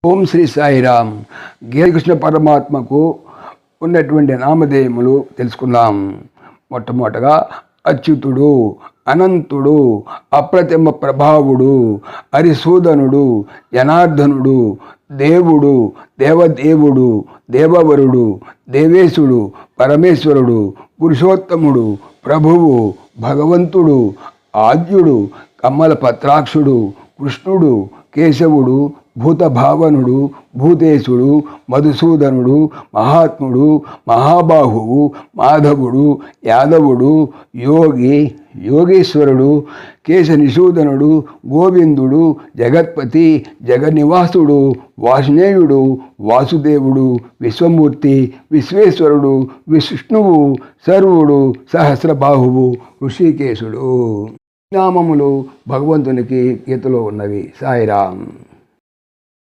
ఓం శ్రీ సాయిరామ్. గీతకృష్ణ పరమాత్మకు ఉన్నటువంటి నామధేయములు తెలుసుకుందాం. మొట్టమొదటగా అచ్యుతుడు, అనంతుడు, అప్రతిమ ప్రభావుడు, హరిసూదనుడు, జనార్దనుడు, దేవుడు, దేవదేవుడు, దేవవరుడు, దేవేశుడు, పరమేశ్వరుడు, పురుషోత్తముడు, ప్రభువు, భగవంతుడు, ఆద్యుడు, కమ్మల పత్రాక్షుడు, కృష్ణుడు, కేశవుడు, భూతభావనుడు, భూతేశుడు, మధుసూదనుడు, మహాత్ముడు, మహాబాహువు, మాధవుడు, యాదవుడు, యోగి, యోగేశ్వరుడు, కేశనిషూదనుడు, గోవిందుడు, జగత్పతి, జగన్నివాసుడు, వాసునేయుడు, వాసుదేవుడు, విశ్వమూర్తి, విశ్వేశ్వరుడు, విష్ణువు, సర్వుడు, సహస్రబాహువు, ఋషికేశుడు. నామములు భగవంతునికి గీతలో ఉన్నవి. సాయిరామ్.